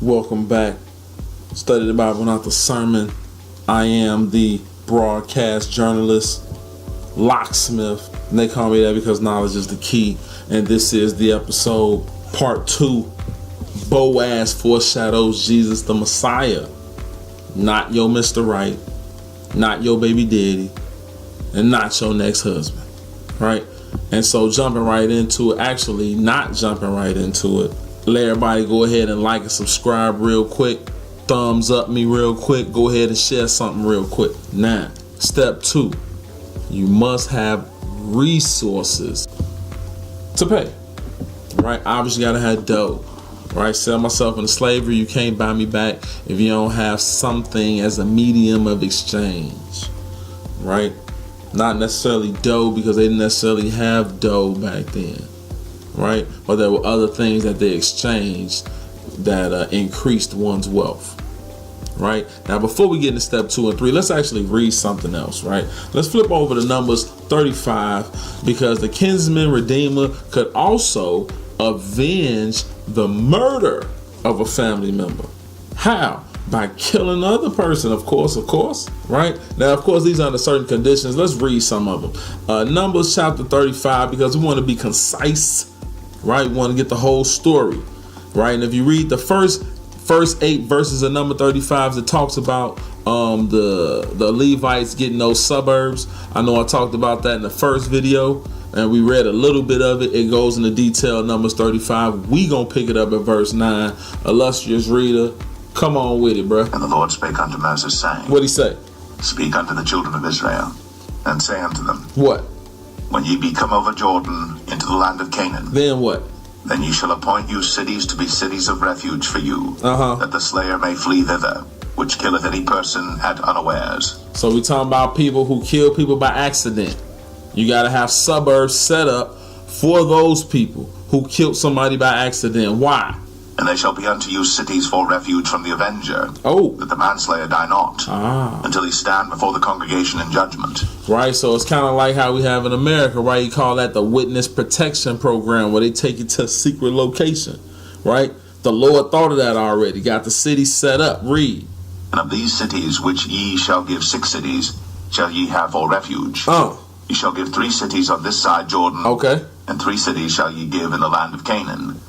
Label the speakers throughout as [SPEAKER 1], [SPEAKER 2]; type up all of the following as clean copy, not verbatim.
[SPEAKER 1] Welcome back. Study the Bible, not the sermon. I am the broadcast journalist, LOCKSMIF. And they call me that because knowledge is the key. And this is the episode, part 2. Boaz foreshadows Jesus the Messiah. Not your Mr. Right, not your baby daddy, and not your next husband. Right? And so jumping right into it, actually not jumping right into it, let everybody go ahead and like and subscribe real quick. Thumbs up me real quick. Go ahead and share something real quick. Now, step 2. You must have resources to pay. Right? Obviously, you gotta have dough. Right? Sell myself into slavery. You can't buy me back if you don't have something as a medium of exchange. Right? Not necessarily dough, because they didn't necessarily have dough back then. Right? But there were other things that they exchanged that increased one's wealth. Right? Now, before we get into step 2 and 3, let's actually read something else. Right? Let's flip over to Numbers 35, because the kinsman redeemer could also avenge the murder of a family member. How? By killing another person, of course, right? Now, of course, these are under certain conditions. Let's read some of them. Numbers chapter 35, because we want to be concise, right? We want to get the whole story, right? And if you read the first 8 verses of number 35, it talks about the Levites getting those suburbs. I know I talked about that in the first video, and we read a little bit of it. It goes into detail, Numbers 35. We gonna pick it up at verse 9. Illustrious reader, come on with it, bro.
[SPEAKER 2] And the Lord spake unto Moses, saying,
[SPEAKER 1] What'd he say?
[SPEAKER 2] Speak unto the children of Israel, and say unto them,
[SPEAKER 1] What?
[SPEAKER 2] When ye be come over Jordan into the land of Canaan,
[SPEAKER 1] Then what?
[SPEAKER 2] then ye shall appoint you cities to be cities of refuge for you, that the slayer may flee thither, which killeth any person at unawares.
[SPEAKER 1] So we talking about people who kill people by accident. You got to have suburbs set up for those people who killed somebody by accident. Why?
[SPEAKER 2] And they shall be unto you cities for refuge from the avenger,
[SPEAKER 1] that
[SPEAKER 2] the manslayer die not, until he stand before the congregation in judgment.
[SPEAKER 1] Right, so it's kind of like how we have in America, right? You call that the witness protection program, where they take you to a secret location, right? The Lord thought of that already. Got the city set up. Read.
[SPEAKER 2] And of these cities which ye shall give 6 cities, shall ye have for refuge. Ye shall give 3 cities on this side Jordan, and 3 cities shall ye give in the land of Canaan,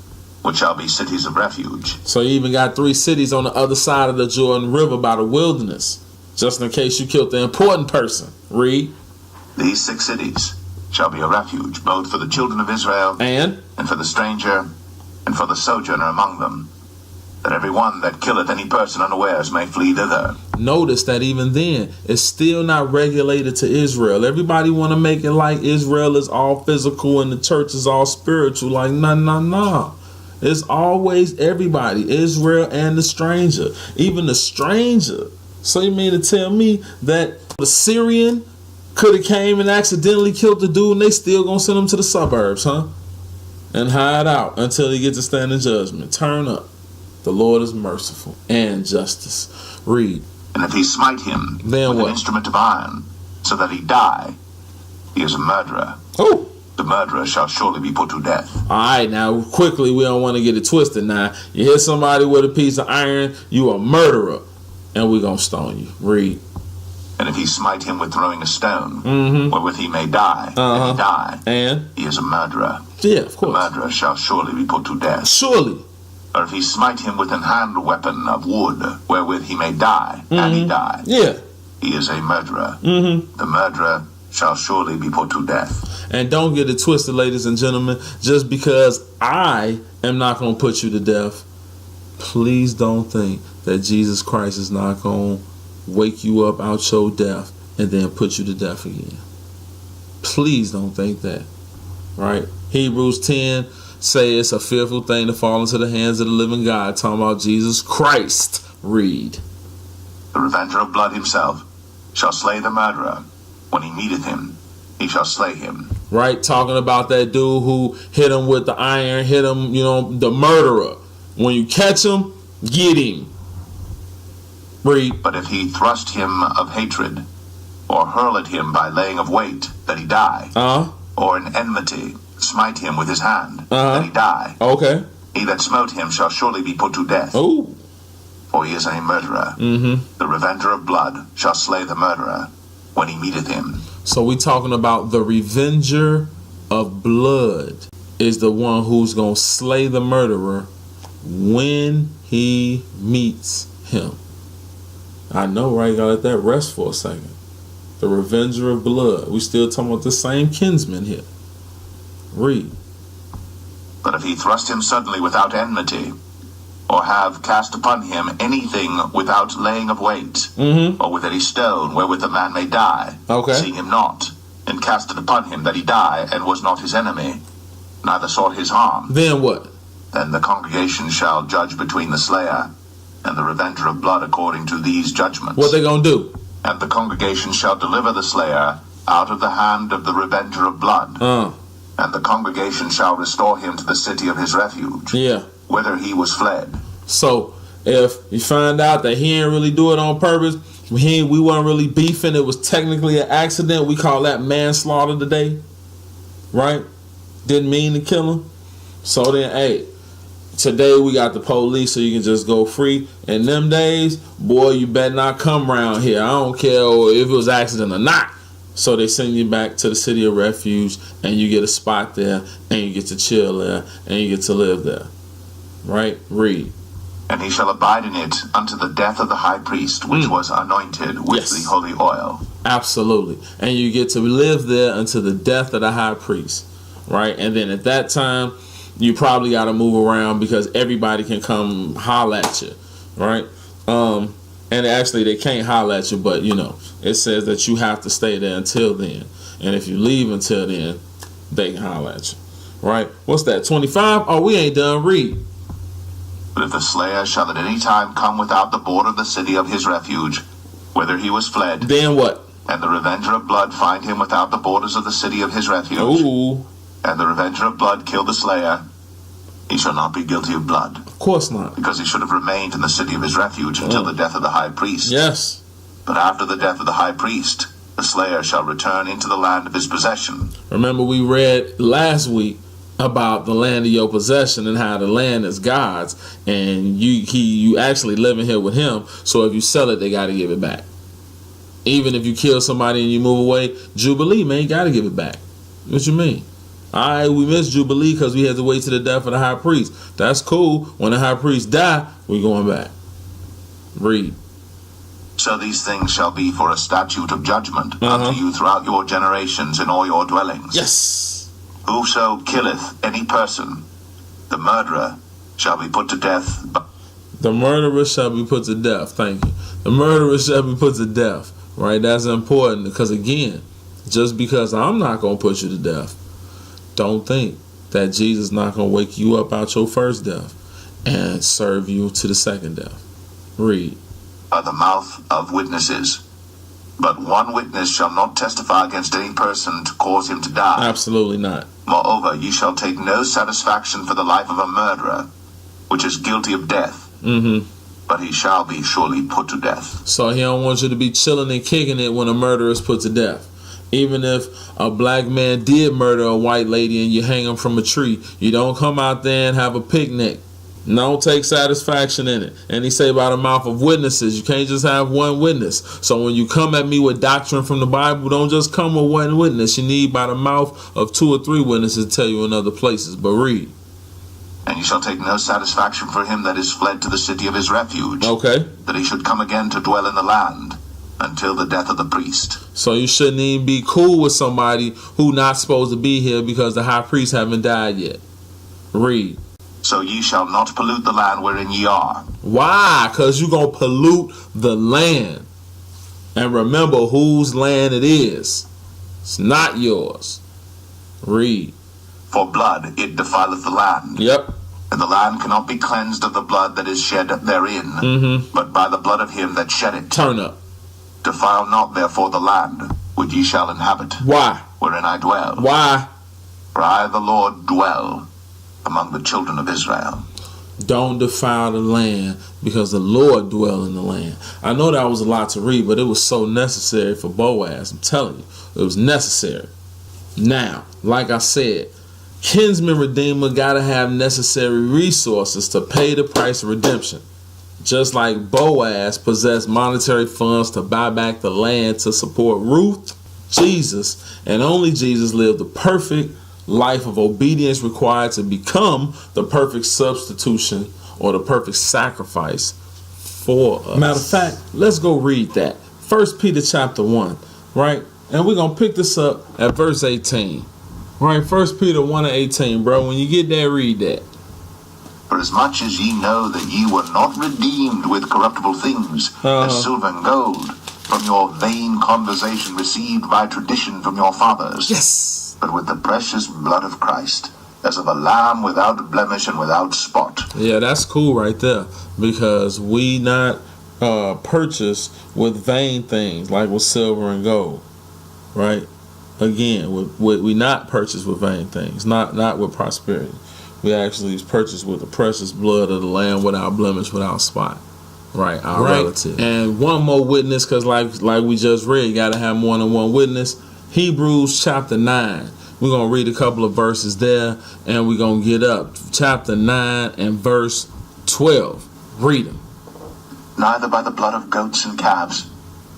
[SPEAKER 2] which shall be cities of refuge.
[SPEAKER 1] So you even got 3 cities on the other side of the Jordan River by the wilderness, just in case you killed the important person. Read.
[SPEAKER 2] These 6 cities shall be a refuge, both for the children of Israel, and for the stranger, and for the sojourner among them, that every one that killeth any person unawares may flee thither.
[SPEAKER 1] Notice that even then, it's still not regulated to Israel. Everybody want to make it like Israel is all physical and the church is all spiritual. Like, nah. It's always everybody, Israel and the stranger, even the stranger. So you mean to tell me that the Syrian could have came and accidentally killed the dude and they still gonna send him to the suburbs, huh? And hide out until he gets to stand in judgment. Turn up. The Lord is merciful and justice. Read.
[SPEAKER 2] And if he smite him
[SPEAKER 1] then
[SPEAKER 2] with
[SPEAKER 1] what?
[SPEAKER 2] An instrument of iron, so that he die, he is a murderer. The murderer shall surely be put to death.
[SPEAKER 1] All right, now quickly, we don't want to get it twisted. Now you hit somebody with a piece of iron, you a murderer, and we gonna stone you. Read.
[SPEAKER 2] And if he smite him with throwing a stone, wherewith he may die, and he die,
[SPEAKER 1] and
[SPEAKER 2] he is a murderer.
[SPEAKER 1] Yeah, of course.
[SPEAKER 2] The murderer shall surely be put to death.
[SPEAKER 1] Surely.
[SPEAKER 2] Or if he smite him with an hand weapon of wood, wherewith he may die, and he die, he is a murderer. The murderer shall surely be put to death.
[SPEAKER 1] And don't get it twisted, ladies and gentlemen. Just because I am not going to put you to death, please don't think that Jesus Christ is not going to wake you up out your death and then put you to death again. Please don't think that. Right? Hebrews 10 say it's a fearful thing to fall into the hands of the living God. Talking about Jesus Christ. Read.
[SPEAKER 2] The revenger of blood himself shall slay the murderer. When he meeteth him, he shall slay him.
[SPEAKER 1] Right? Talking about that dude who hit him with the iron, hit him, the murderer. When you catch him, get him. Read.
[SPEAKER 2] But if he thrust him of hatred, or hurl at him by laying of weight, that he die, or in enmity, smite him with his hand, that he die,
[SPEAKER 1] Okay.
[SPEAKER 2] he that smote him shall surely be put to death.
[SPEAKER 1] Oh.
[SPEAKER 2] for he is a murderer. The revenger of blood shall slay the murderer when he meeteth him.
[SPEAKER 1] So we talking about the revenger of blood is the one who's going to slay the murderer when he meets him. I know, right? Gotta let that rest for a second. The revenger of blood. We still talking about the same kinsman here. Read.
[SPEAKER 2] But if he thrust him suddenly without enmity, or have cast upon him anything without laying of weight, or with any stone wherewith a man may die, seeing him not, and cast it upon him that he die, and was not his enemy, neither sought his harm.
[SPEAKER 1] Then what?
[SPEAKER 2] Then the congregation shall judge between the slayer and the revenger of blood according to these judgments.
[SPEAKER 1] What they gonna do?
[SPEAKER 2] And the congregation shall deliver the slayer out of the hand of the revenger of blood. And the congregation shall restore him to the city of his refuge, whither he was fled.
[SPEAKER 1] So if you find out that he didn't really do it on purpose, we weren't really beefing, it was technically an accident, we call that manslaughter today, right? Didn't mean to kill him. So then, hey, today we got the police, so you can just go free. In them days, boy, you better not come around here. I don't care if it was accident or not. So they send you back to the city of refuge, and you get a spot there, and you get to chill there, and you get to live there. Right? Read.
[SPEAKER 2] And he shall abide in it unto the death of the high priest, which was anointed with the holy oil.
[SPEAKER 1] Absolutely. And you get to live there until the death of the high priest. Right? And then at that time, you probably got to move around because everybody can come holler at you. Right? And actually, they can't holler at you, but, you know, it says that you have to stay there until then. And if you leave until then, they can holler at you. Right? What's that, 25? Oh, we ain't done. Read.
[SPEAKER 2] But if the slayer shall at any time come without the border of the city of his refuge, whither he was fled,
[SPEAKER 1] then what?
[SPEAKER 2] And the revenger of blood find him without the borders of the city of his refuge, and the revenger of blood kill the slayer, he shall not be guilty of blood.
[SPEAKER 1] Of course not.
[SPEAKER 2] Because he should have remained in the city of his refuge until the death of the high priest.
[SPEAKER 1] Yes.
[SPEAKER 2] But after the death of the high priest, the slayer shall return into the land of his possession.
[SPEAKER 1] Remember we read last week about the land of your possession and how the land is God's, and you actually living here with him. So if you sell it, they got to give it back. Even if you kill somebody and you move away, Jubilee, man, you got to give it back. What you mean? Alright, we missed Jubilee because we had to wait to the death of the high priest. That's cool. When the high priest die, we going back. Read.
[SPEAKER 2] So these things shall be for a statute of judgment unto you throughout your generations in all your dwellings.
[SPEAKER 1] Yes.
[SPEAKER 2] Whoso killeth any person, the murderer shall be put to death.
[SPEAKER 1] The murderer shall be put to death. Thank you. The murderer shall be put to death. Right? That's important because, again, just because I'm not going to put you to death, don't think that Jesus not going to wake you up out your first death and serve you to the second death. Read.
[SPEAKER 2] By the mouth of witnesses. But one witness shall not testify against any person to cause him to die.
[SPEAKER 1] Absolutely not.
[SPEAKER 2] Moreover, ye shall take no satisfaction for the life of a murderer, which is guilty of death. But he shall be surely put to death.
[SPEAKER 1] So he don't want you to be chilling and kicking it when a murderer is put to death. Even if a black man did murder a white lady and you hang him from a tree, you don't come out there and have a picnic. Don't take satisfaction in it. And he say by the mouth of witnesses, you can't just have one witness. So when you come at me with doctrine from the Bible, don't just come with one witness. You need by the mouth of 2 or 3 witnesses to tell you in other places. But read.
[SPEAKER 2] And you shall take no satisfaction for him that is fled to the city of his refuge.
[SPEAKER 1] Okay.
[SPEAKER 2] That he should come again to dwell in the land until the death of the priest.
[SPEAKER 1] So you shouldn't even be cool with somebody who not supposed to be here because the high priest haven't died yet. Read.
[SPEAKER 2] So ye shall not pollute the land wherein ye are.
[SPEAKER 1] Why? Because you're going to pollute the land. And remember whose land it is. It's not yours. Read.
[SPEAKER 2] For blood it defileth the land.
[SPEAKER 1] Yep.
[SPEAKER 2] And the land cannot be cleansed of the blood that is shed therein, but by the blood of him that shed it.
[SPEAKER 1] Turn up.
[SPEAKER 2] Defile not therefore the land which ye shall inhabit.
[SPEAKER 1] Why?
[SPEAKER 2] Wherein I dwell.
[SPEAKER 1] Why?
[SPEAKER 2] For I the Lord dwell among the children of Israel.
[SPEAKER 1] Don't defile the land because the Lord dwell in the land. I know that was a lot to read, but it was so necessary for Boaz. I'm telling you, it was necessary. Now, like I said, kinsman redeemer got to have necessary resources to pay the price of redemption. Just like Boaz possessed monetary funds to buy back the land to support Ruth, Jesus, and only Jesus, lived the perfect life of obedience required to become the perfect substitution or the perfect sacrifice for us. Matter of fact, let's go read that. 1 Peter chapter 1, right? And we're going to pick this up at verse 18. Right, 1 Peter 1 and 18, bro. When you get there, read that.
[SPEAKER 2] For as much as ye know that ye were not redeemed with corruptible things, as silver and gold, from your vain conversation received by tradition from your fathers.
[SPEAKER 1] Yes.
[SPEAKER 2] But with the precious blood of Christ, as of a lamb without blemish and without spot.
[SPEAKER 1] Yeah, that's cool right there. Because we not purchased with vain things, like with silver and gold. Right? Again, we not purchased with vain things, not with prosperity. We actually is purchased with the precious blood of the Lamb, without blemish, without spot. Right, our relative. And one more witness, because like we just read, you got to have more than one witness. Hebrews chapter 9. We're going to read a couple of verses there, and we're going to get up. Chapter 9 and verse 12. Read them.
[SPEAKER 2] Neither by the blood of goats and calves,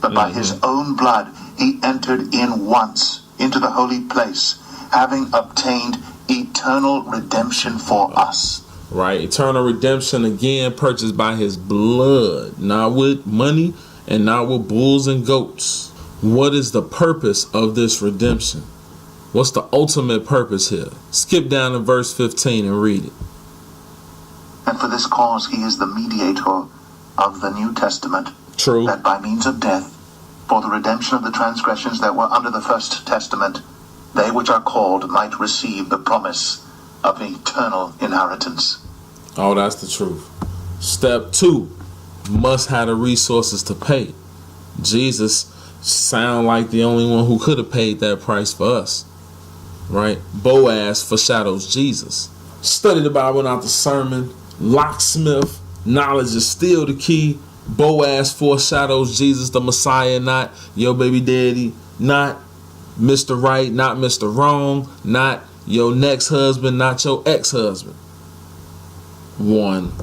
[SPEAKER 2] but by his own blood he entered in once into the holy place, having obtained eternal redemption for us.
[SPEAKER 1] Right, eternal redemption, again purchased by his blood, not with money and not with bulls and goats. What is the purpose of this redemption? What's the ultimate purpose here? Skip down to verse 15 and read it.
[SPEAKER 2] And for this cause he is the mediator of the New Testament.
[SPEAKER 1] True.
[SPEAKER 2] That by means of death, for the redemption of the transgressions that were under the first testament, they which are called might receive the promise of eternal inheritance.
[SPEAKER 1] Oh, that's the truth. Step 2, must have the resources to pay. Jesus sound like the only one who could have paid that price for us. Right? Boaz foreshadows Jesus. Study the Bible, not the sermon. Locksmith, knowledge is still the key. Boaz foreshadows Jesus, the Messiah, not your baby daddy, not Mr. Right, not Mr. Wrong, not your next husband, not your ex-husband. 1.